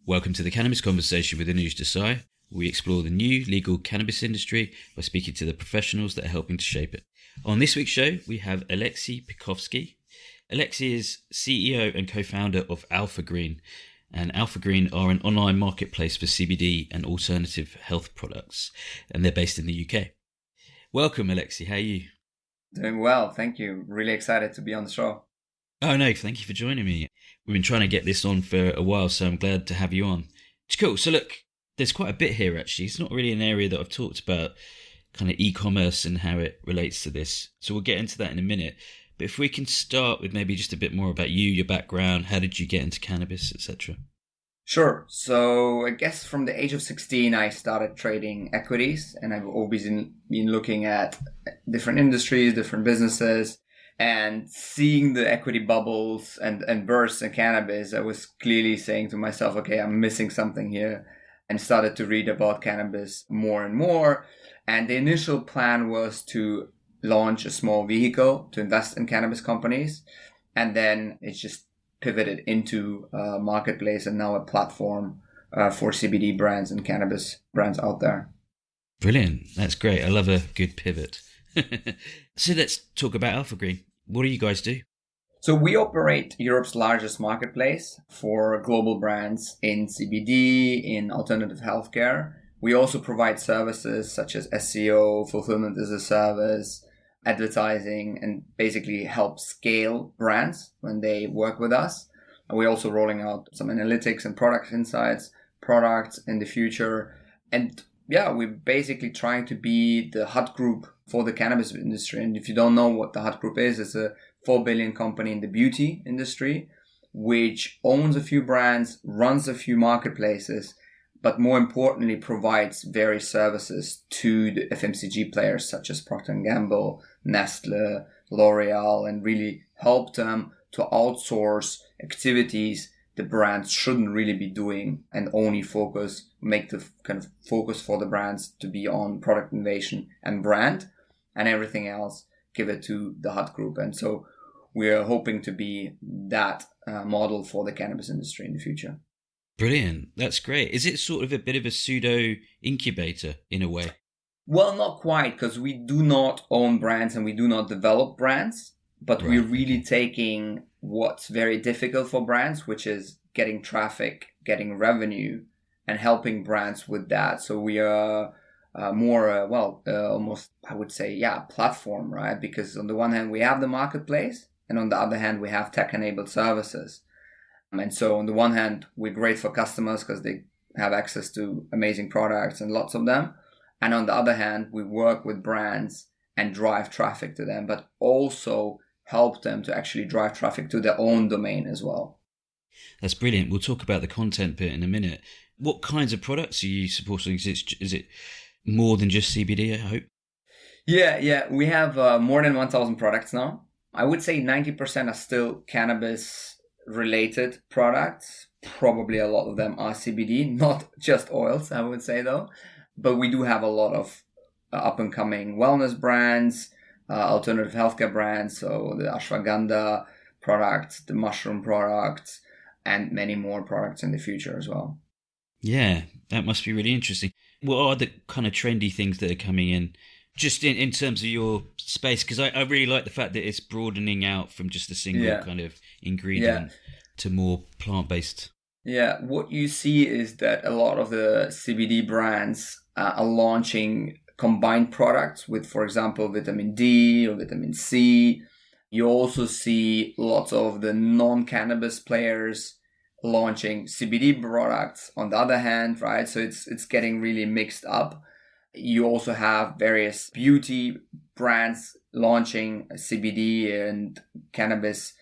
Welcome to the Cannabis Conversation with Anuj Desai. We explore the new legal cannabis industry by speaking to the professionals that are helping to shape it. On this week's show, we have Alexej Pikovsky. Alexej is CEO and co-founder of Alphagreen, and Alphagreen are an online marketplace for CBD and alternative health products, and they're based in the UK. Welcome, Alexej. How are you? Doing well, thank you. Really excited to be on the show. Oh no, thank you for joining me. We've been trying to get this on for a while, so I'm glad to have you on. It's cool. So look, there's quite a bit here actually. It's not really an area that I've talked about, kind of e-commerce and how it relates to this. So we'll get into that in a minute. But if we can start with maybe just a bit more about you, your background, how did you get into cannabis, etc.? Sure. So I guess from the age of 16, I started trading equities, and I've always been looking at different industries, different businesses. And seeing the equity bubbles and bursts in cannabis, I was clearly saying to myself, okay, I'm missing something here, and started to read about cannabis more and more. And the initial plan was to launch a small vehicle to invest in cannabis companies. And then it's just pivoted into a marketplace and now a platform for CBD brands and cannabis brands out there. Brilliant. That's great. I love a good pivot. So let's talk about Alphagreen. What do you guys do? So we operate Europe's largest marketplace for global brands in CBD, in alternative healthcare. We also provide services such as SEO, fulfillment as a service, advertising, and basically help scale brands when they work with us. And we're also rolling out some analytics and product insights, products in the future. And yeah, we're basically trying to be the hut group for the cannabis industry. And if you don't know what the hut group is, it's a 4 billion company in the beauty industry, which owns a few brands, runs a few marketplaces, but more importantly, provides various services to the FMCG players such as Procter & Gamble, Nestle, L'Oreal, and really help them to outsource activities the brands shouldn't really be doing and only make the kind of focus for the brands to be on product innovation and brand, and everything else give it to the hut group. And so we are hoping to be that model for the cannabis industry in the future. Brilliant. That's great. Is it sort of a bit of a pseudo incubator in a way? Well, not quite, because we do not own brands and we do not develop brands, but Right. we're really taking what's very difficult for brands, which is getting traffic, getting revenue, and helping brands with that. So we are almost, I would say, platform, right? Because on the one hand, we have the marketplace, and on the other hand, we have tech-enabled services. And so on the one hand, we're great for customers because they have access to amazing products and lots of them. And on the other hand, we work with brands and drive traffic to them, but also help them to actually drive traffic to their own domain as well. That's brilliant. We'll talk about the content bit in a minute. What kinds of products are you supporting? Is it more than just CBD, I hope? Yeah. We have more than 1,000 products now. I would say 90% are still cannabis-related products. Probably a lot of them are CBD, not just oils, I would say, though. But we do have a lot of up-and-coming wellness brands, alternative healthcare brands, so the ashwagandha products, the mushroom products, and many more products in the future as well. Yeah, that must be really interesting. What are the kind of trendy things that are coming in, just in terms of your space? Because I really like the fact that it's broadening out from just a single kind of ingredient to more plant-based. Yeah, what you see is that a lot of the CBD brands are launching combined products with, for example, vitamin D or vitamin C. You also see lots of the non-cannabis players launching CBD products on the other hand, right? So it's getting really mixed up. You also have various beauty brands launching CBD and cannabis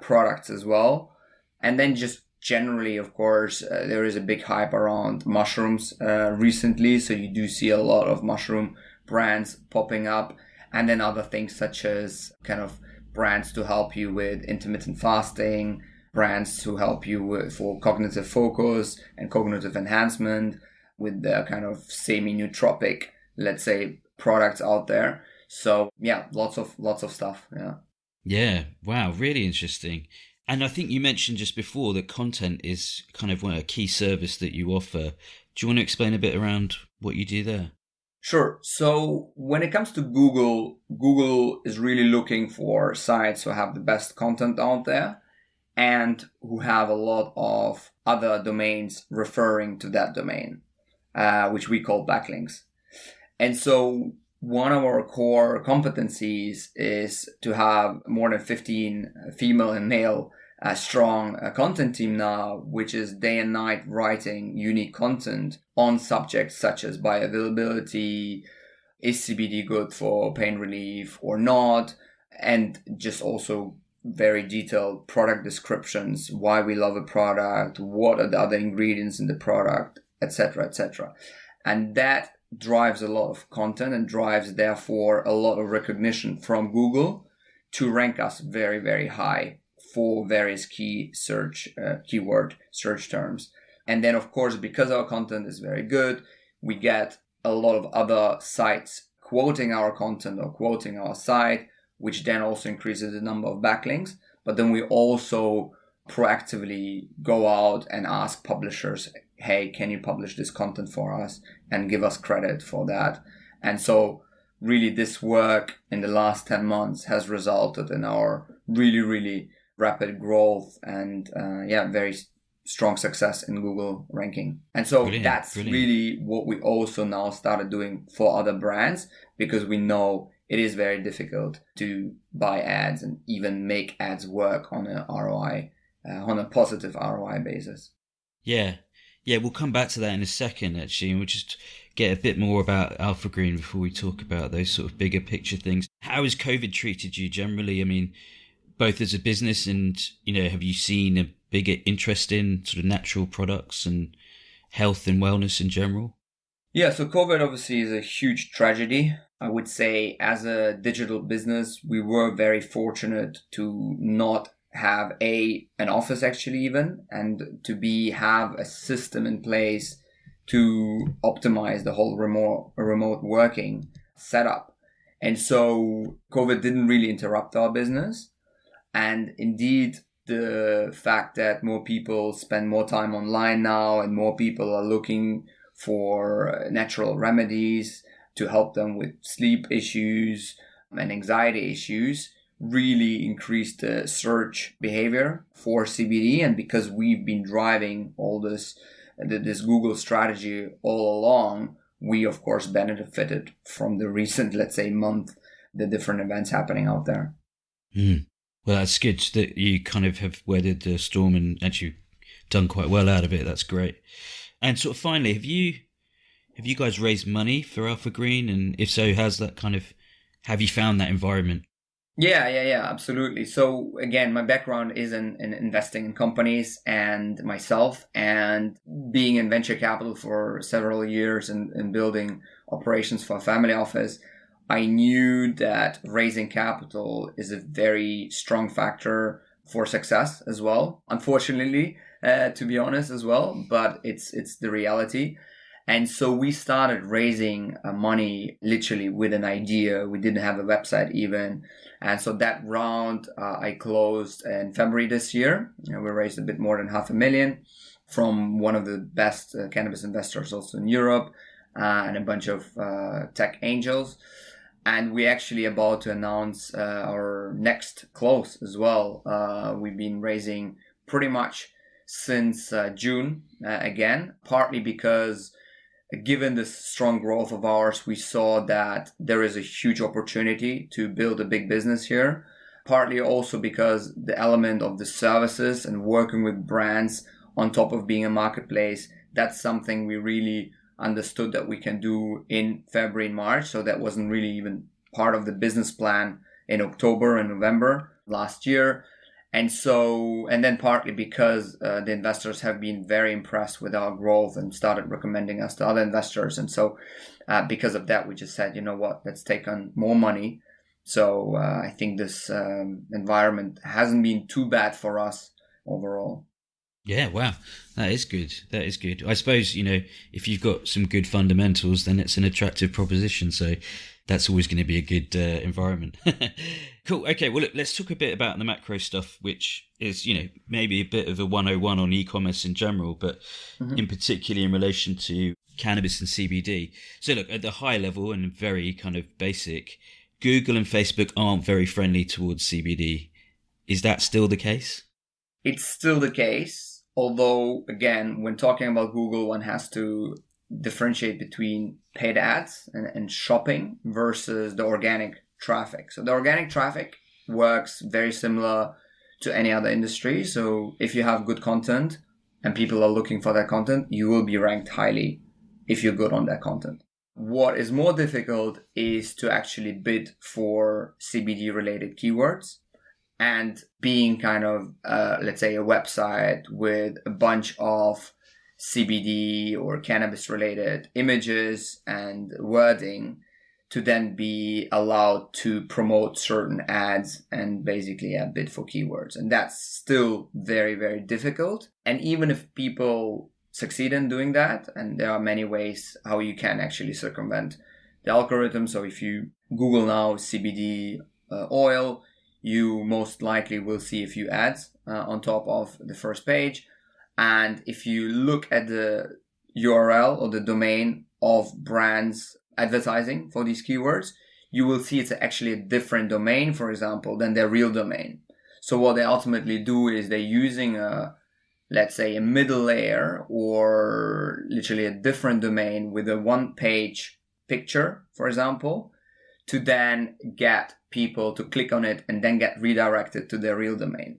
products as well. And then just generally, of course, there is a big hype around mushrooms recently. So you do see a lot of mushroom brands popping up. And then other things such as kind of brands to help you with intermittent fasting, brands to help you for cognitive focus and cognitive enhancement with the kind of semi-nootropic, let's say, products out there. So yeah, lots of stuff. Yeah. Yeah. Wow. Really interesting. And I think you mentioned just before that content is kind of a key service that you offer. Do you want to explain a bit around what you do there? Sure. So when it comes to Google, Google is really looking for sites who have the best content out there and who have a lot of other domains referring to that domain, which we call backlinks. And so one of our core competencies is to have more than 15 female and male strong content team now, which is day and night writing unique content on subjects such as bioavailability, is CBD good for pain relief or not, and just also very detailed product descriptions, why we love a product, what are the other ingredients in the product, etc., etc. And that drives a lot of content and drives therefore a lot of recognition from Google to rank us very, very high for various keyword search terms. And then, of course, because our content is very good, we get a lot of other sites quoting our content or quoting our site, which then also increases the number of backlinks. But then we also proactively go out and ask publishers, hey, can you publish this content for us and give us credit for that? And so really this work in the last 10 months has resulted in our really, really rapid growth and very strong success in Google ranking. And so that's really what we also now started doing for other brands, because we know it is very difficult to buy ads and even make ads work on a ROI, on a positive ROI basis. Yeah, we'll come back to that in a second, actually, and we'll just get a bit more about Alphagreen before we talk about those sort of bigger picture things. How has COVID treated you generally? I mean, both as a business and, have you seen a bigger interest in sort of natural products and health and wellness in general? Yeah, so COVID obviously is a huge tragedy. I would say as a digital business, we were very fortunate to not have an office actually even, and to have a system in place to optimize the whole remote working setup. And so COVID didn't really interrupt our business. And indeed, the fact that more people spend more time online now and more people are looking for natural remedies to help them with sleep issues and anxiety issues really increased the search behavior for CBD. And because we've been driving all this Google strategy all along, we of course benefited from the recent, let's say, month, the different events happening out there. Well, that's good that you kind of have weathered the storm and actually done quite well out of it. That's great. And sort of finally, have you guys raised money for Alphagreen? And if so, have you found that environment? Yeah, absolutely. So again, my background is in investing in companies and myself, and being in venture capital for several years and building operations for a family office. I knew that raising capital is a very strong factor for success as well. Unfortunately, to be honest as well, but it's the reality. And so we started raising money literally with an idea. We didn't have a website even. And so that round I closed in February this year. We raised a bit more than $500,000 from one of the best cannabis investors also in Europe, and a bunch of tech angels. And we're actually about to announce our next close as well. We've been raising pretty much since June again, partly because given the strong growth of ours, we saw that there is a huge opportunity to build a big business here. Partly also because the element of the services and working with brands on top of being a marketplace, that's something we really understood that we can do in February and March. So that wasn't really even part of the business plan in October and November last year. And then partly because the investors have been very impressed with our growth and started recommending us to other investors. And so because of that, we just said, you know what, let's take on more money. So I think this environment hasn't been too bad for us overall. Yeah, wow. That is good. I suppose, if you've got some good fundamentals, then it's an attractive proposition. So that's always going to be a good environment. Cool. Okay. Well, look, let's talk a bit about the macro stuff, which is, maybe a bit of a 101 on e-commerce in general, but in particular in relation to cannabis and CBD. So look, at the high level and very kind of basic, Google and Facebook aren't very friendly towards CBD. Is that still the case? It's still the case. Although, again, when talking about Google, one has to differentiate between paid ads and shopping versus the organic traffic. So the organic traffic works very similar to any other industry. So if you have good content and people are looking for that content, you will be ranked highly if you're good on that content. What is more difficult is to actually bid for CBD related keywords. And being kind of, let's say, a website with a bunch of CBD or cannabis related images and wording to then be allowed to promote certain ads and basically bid for keywords. And that's still very, very difficult. And even if people succeed in doing that, and there are many ways how you can actually circumvent the algorithm. So if you Google now CBD oil, you most likely will see a few ads on top of the first page. And if you look at the URL or the domain of brands advertising for these keywords, you will see it's actually a different domain, for example, than their real domain. So what they ultimately do is they're using let's say a middle layer or literally a different domain with a one-page picture, for example, to then get people to click on it and then get redirected to their real domain.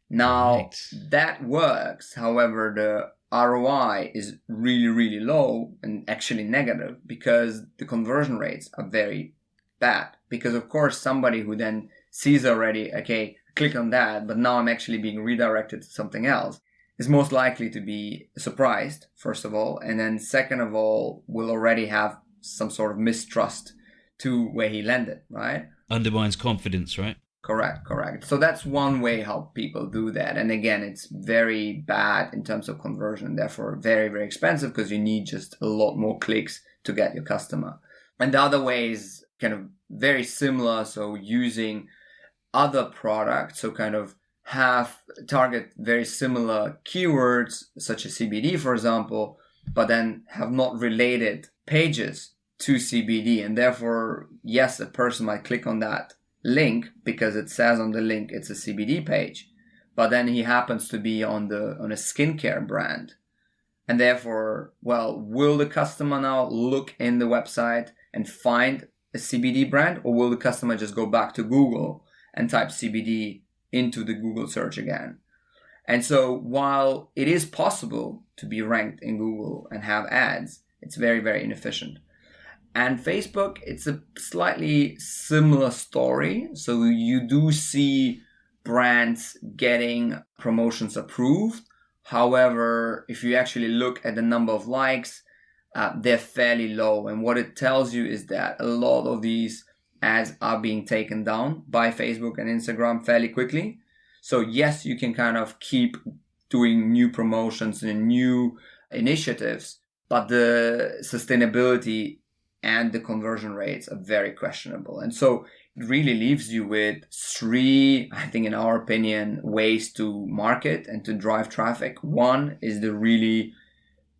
Now, that works. However, the ROI is really, really low and actually negative because the conversion rates are very bad. Because, of course, somebody who then sees already, okay, click on that, but now I'm actually being redirected to something else, is most likely to be surprised, first of all. And then second of all, will already have some sort of mistrust to where he landed, right? Undermines confidence, right? Correct. So that's one way how people do that. And again, it's very bad in terms of conversion, and therefore very, very expensive because you need just a lot more clicks to get your customer. And the other way is kind of very similar. So using other products, so kind of target very similar keywords, such as CBD, for example, but then have not related pages to CBD. And therefore, yes, a person might click on that link because it says on the link it's a CBD page, but then he happens to be on a skincare brand. And therefore, well, will the customer now look in the website and find a CBD brand, or will the customer just go back to Google and type CBD into the Google search again? And so while it is possible to be ranked in Google and have ads, it's very, very inefficient. And Facebook, it's a slightly similar story. So you do see brands getting promotions approved. However, if you actually look at the number of likes, they're fairly low. And what it tells you is that a lot of these ads are being taken down by Facebook and Instagram fairly quickly. So yes, you can kind of keep doing new promotions and new initiatives, but the sustainability and the conversion rates are very questionable. And so it really leaves you with three, I think in our opinion, ways to market and to drive traffic. One is the really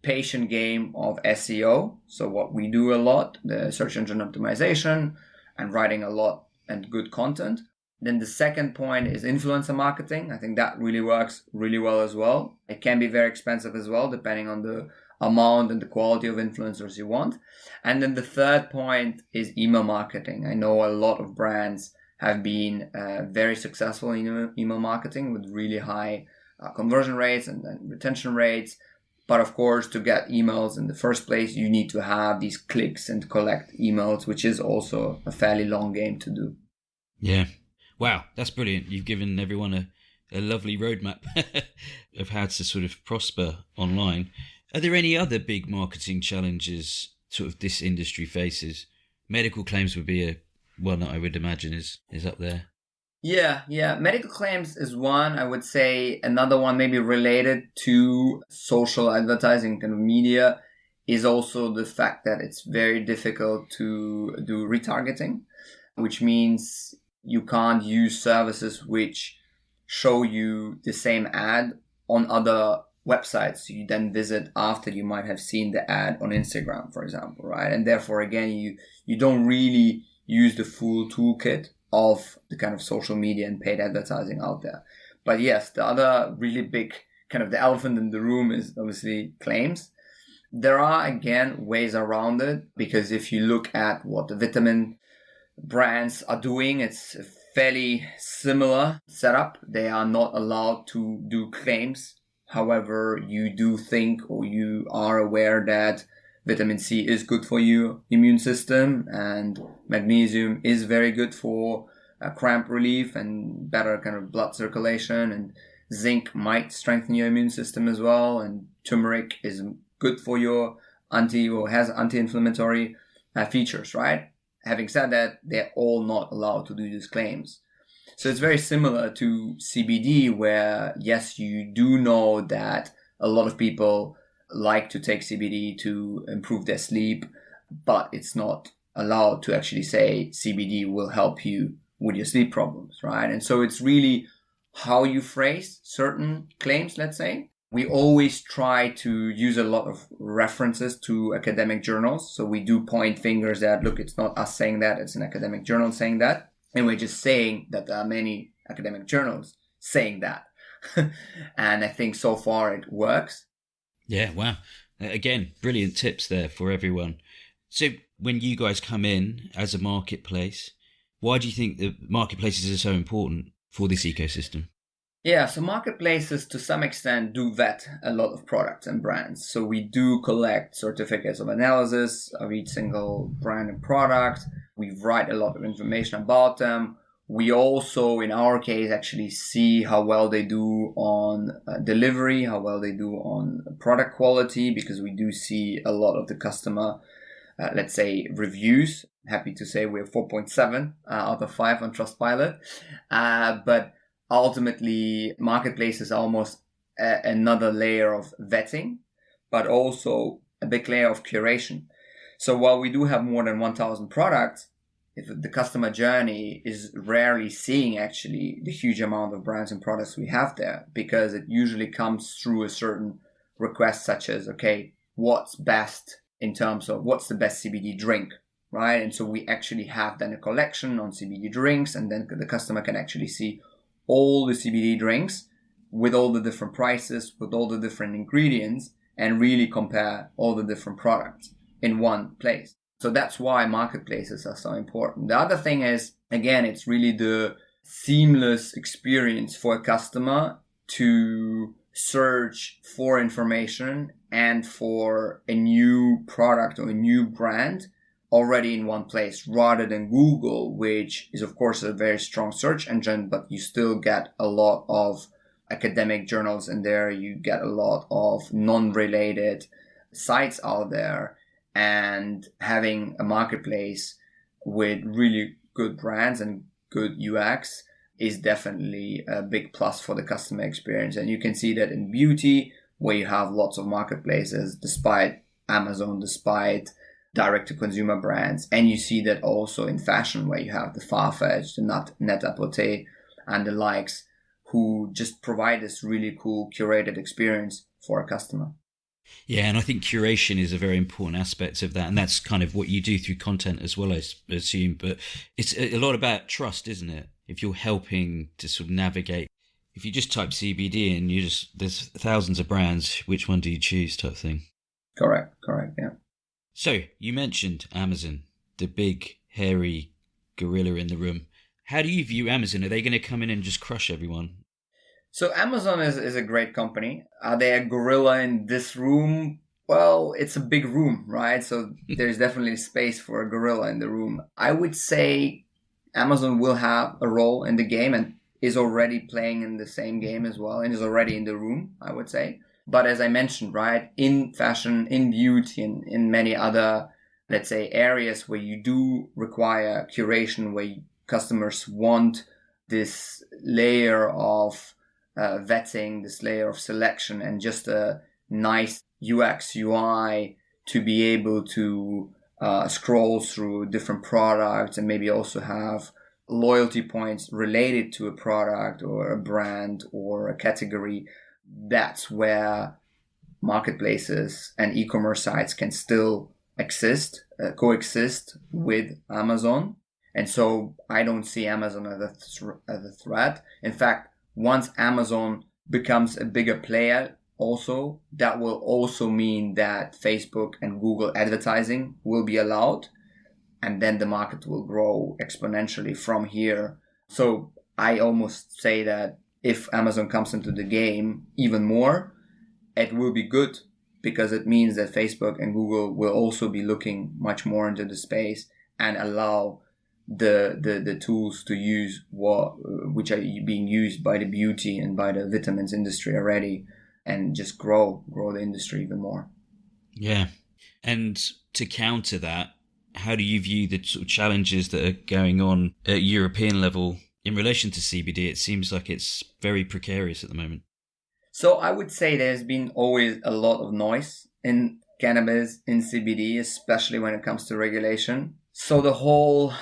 patient game of SEO. So what we do a lot, the search engine optimization and writing a lot and good content. Then the second point is influencer marketing. I think that really works really well as well. It can be very expensive as well, depending on the amount and the quality of influencers you want. And then the third point is email marketing. I know a lot of brands have been very successful in email marketing with really high conversion rates and retention rates. But of course, to get emails in the first place, you need to have these clicks and collect emails, which is also a fairly long game to do. Yeah. Wow, that's brilliant. You've given everyone a lovely roadmap of how to sort of prosper online. Are there any other big marketing challenges sort of this industry faces? Medical claims would be one that I would imagine is up there. Yeah. Medical claims is one. I would say another one maybe related to social advertising kind of media is also the fact that it's very difficult to do retargeting, which means you can't use services which show you the same ad on other websites you then visit after you might have seen the ad on Instagram, for example, right? And therefore, again, you don't really use the full toolkit of the kind of social media and paid advertising out there. But yes, the other really big kind of the elephant in the room is obviously claims. There are, again, ways around it, because if you look at what the vitamin brands are doing, it's a fairly similar setup. They are not allowed to do claims. However, you do think, or you are aware that vitamin C is good for your immune system, and magnesium is very good for cramp relief and better kind of blood circulation, and zinc might strengthen your immune system as well, and turmeric is good for your has anti-inflammatory features, right? Having said that, they're all not allowed to do these claims. So it's very similar to CBD, where yes, you do know that a lot of people like to take CBD to improve their sleep, but it's not allowed to actually say CBD will help you with your sleep problems, right? And so it's really how you phrase certain claims, let's say. We always try to use a lot of references to academic journals. So we do point fingers at, look, it's not us saying that, it's an academic journal saying that. And we're just saying that there are many academic journals saying that. And I think so far it works. Yeah, wow. Again, brilliant tips there for everyone. So when you guys come in as a marketplace, why do you think the marketplaces are so important for this ecosystem? Yeah, so marketplaces to some extent do vet a lot of products and brands. So we do collect certificates of analysis of each single brand and product. We write a lot of information about them. We also, in our case, actually see how well they do on delivery, how well they do on product quality, because we do see a lot of the customer, let's say, reviews. Happy to say we're 4.7 out of 5 on Trustpilot. But ultimately, marketplaces are almost another layer of vetting, but also a big layer of curation. So while we do have more than 1,000 products, if the customer journey is rarely seeing actually the huge amount of brands and products we have there, because it usually comes through a certain request such as, okay, what's best in terms of what's the best CBD drink, right? And so we actually have then a collection on CBD drinks, and then the customer can actually see all the CBD drinks with all the different prices, with all the different ingredients, and really compare all the different products in one place. So that's why marketplaces are so important. The other thing is, again, it's really the seamless experience for a customer to search for information and for a new product or a new brand already in one place, rather than Google, which is of course a very strong search engine, but you still get a lot of academic journals in there. You get a lot of non-related sites out there, and having a marketplace with really good brands and good UX is definitely a big plus for the customer experience. And you can see that in beauty, where you have lots of marketplaces, despite Amazon, despite direct-to-consumer brands. And you see that also in fashion, where you have the Farfetch, the Net-a-Porter, and the likes, who just provide this really cool curated experience for a customer. Yeah, and I think curation is a very important aspect of that, and that's kind of what you do through content as well, I assume. But it's a lot about trust, isn't it? If you're helping to sort of navigate, if you just type CBD in, there's thousands of brands, which one do you choose type thing? Correct, yeah. So you mentioned Amazon, the big hairy gorilla in the room. How do you view Amazon? Are they going to come in and just crush everyone? So Amazon is a great company. Are they a gorilla in this room? Well, it's a big room, right? So there's definitely space for a gorilla in the room. I would say Amazon will have a role in the game and is already playing in the same game as well, and is already in the room, I would say. But as I mentioned, right, in fashion, in beauty, and in many other, let's say, areas where you do require curation, where customers want this layer of vetting, this layer of selection, and just a nice UX, UI to be able to scroll through different products and maybe also have loyalty points related to a product or a brand or a category. That's where marketplaces and e-commerce sites can still coexist with Amazon. And so I don't see Amazon as a threat. In fact, once Amazon becomes a bigger player also, that will also mean that Facebook and Google advertising will be allowed. And then the market will grow exponentially from here. So I almost say that if Amazon comes into the game even more, it will be good, because it means that Facebook and Google will also be looking much more into the space and allow the tools to use which are being used by the beauty and by the vitamins industry already, and just grow the industry even more. Yeah. And to counter that, how do you view the sort of challenges that are going on at European level in relation to CBD? It seems like it's very precarious at the moment. So I would say there's been always a lot of noise in cannabis, in CBD, especially when it comes to regulation. So the whole,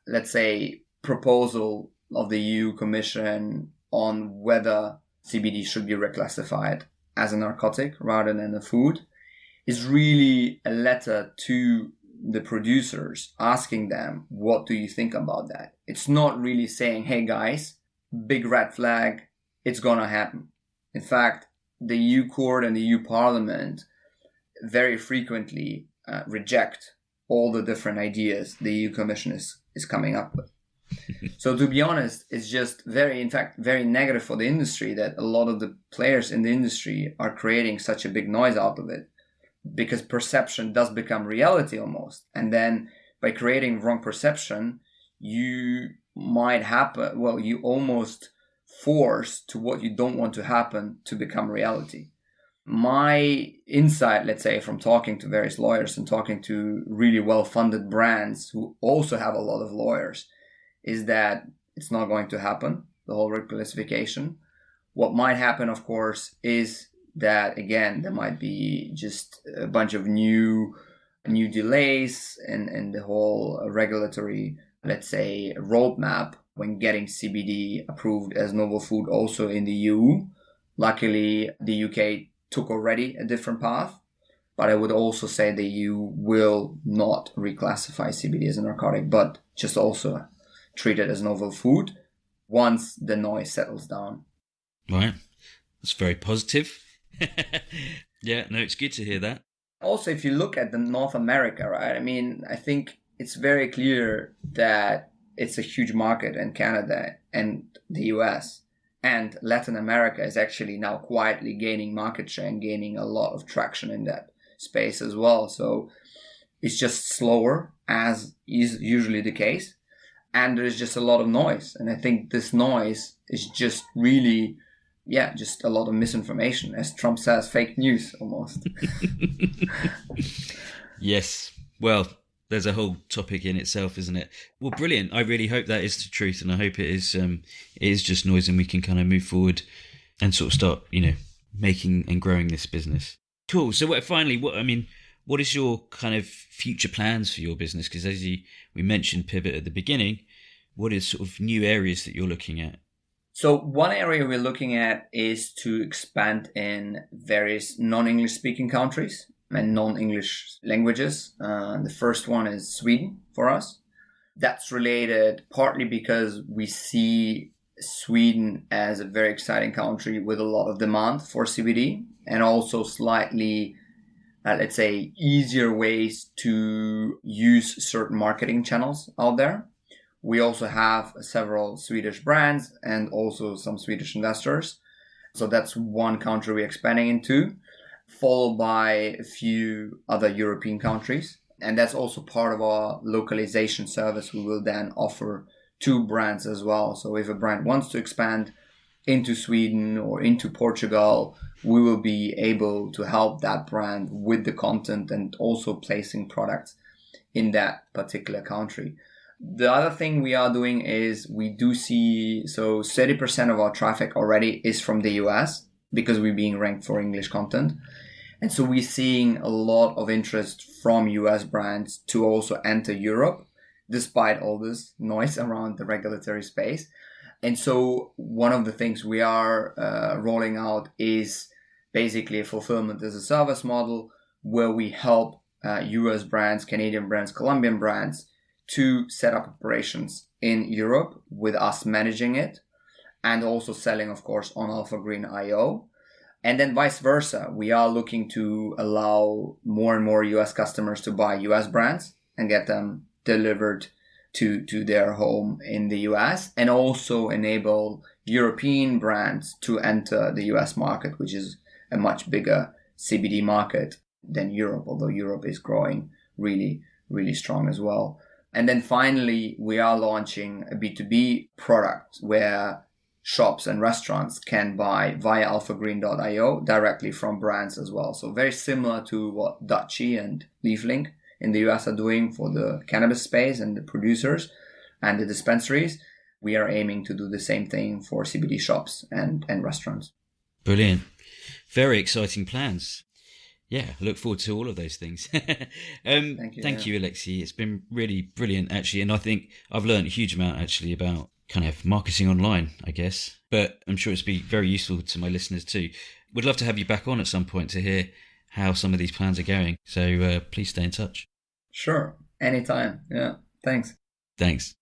let's say, proposal of the EU Commission on whether CBD should be reclassified as a narcotic rather than a food is really a letter to the producers asking them, what do you think about that? It's not really saying, hey guys, big red flag, it's gonna happen. In fact, the EU court and the EU Parliament very frequently reject all the different ideas the EU Commission is coming up with. So to be honest, it's just very negative for the industry that a lot of the players in the industry are creating such a big noise out of it, because perception does become reality almost. And then by creating wrong perception, you almost force to what you don't want to happen to become reality. My insight, let's say, from talking to various lawyers and talking to really well-funded brands who also have a lot of lawyers, is that it's not going to happen, the whole reclassification. What might happen, of course, is that, again, there might be just a bunch of new delays and the whole regulatory, let's say, roadmap when getting CBD approved as novel food also in the EU. Luckily, the UK took already a different path, but I would also say the EU will not reclassify CBD as a narcotic, but just also treat it as novel food once the noise settles down. Right. That's very positive. Yeah, no, it's good to hear that. Also, if you look at the North America, right? I mean, I think it's very clear that it's a huge market in Canada and the US. And Latin America is actually now quietly gaining market share and gaining a lot of traction in that space as well. So it's just slower, as is usually the case. And there's just a lot of noise. And I think this noise is just really, just a lot of misinformation. As Trump says, fake news almost. Yes. Well, there's a whole topic in itself, isn't it? Well, brilliant. I really hope that is the truth, and I hope it is just noise, and we can kind of move forward and sort of start, making and growing this business. Cool. So what is your kind of future plans for your business? Because as we mentioned pivot at the beginning, what is sort of new areas that you're looking at? So one area we're looking at is to expand in various non-English speaking countries and non-English languages. The first one is Sweden for us. That's related partly because we see Sweden as a very exciting country with a lot of demand for CBD, and also slightly, let's say, easier ways to use certain marketing channels out there. We also have several Swedish brands and also some Swedish investors. So that's one country we're expanding into, followed by a few other European countries. And that's also part of our localization service we will then offer to brands as well. So if a brand wants to expand into Sweden or into Portugal, we will be able to help that brand with the content and also placing products in that particular country. The other thing we are doing is we do see, 30% of our traffic already is from the US because we're being ranked for English content. And so we're seeing a lot of interest from US brands to also enter Europe, despite all this noise around the regulatory space. And so one of the things we are rolling out is basically a fulfillment as a service model where we help US brands, Canadian brands, Colombian brands to set up operations in Europe with us managing it and also selling, of course, on Alphagreen IO. And then vice versa, we are looking to allow more and more US customers to buy US brands and get them delivered to their home in the US, and also enable European brands to enter the US market, which is a much bigger CBD market than Europe, although Europe is growing really, really strong as well. And then finally, we are launching a B2B product where shops and restaurants can buy via alphagreen.io directly from brands as well. So very similar to what Dutchy and LeafLink in the US are doing for the cannabis space and the producers and the dispensaries. We are aiming to do the same thing for CBD shops and restaurants. Brilliant. Very exciting plans. Yeah, I look forward to all of those things. Thank you, Alexej. It's been really brilliant, actually. And I think I've learned a huge amount, actually, about kind of marketing online, I guess. But I'm sure it's been very useful to my listeners too. Would love to have you back on at some point to hear how some of these plans are going. So please stay in touch. Sure. Anytime. Yeah. Thanks. Thanks.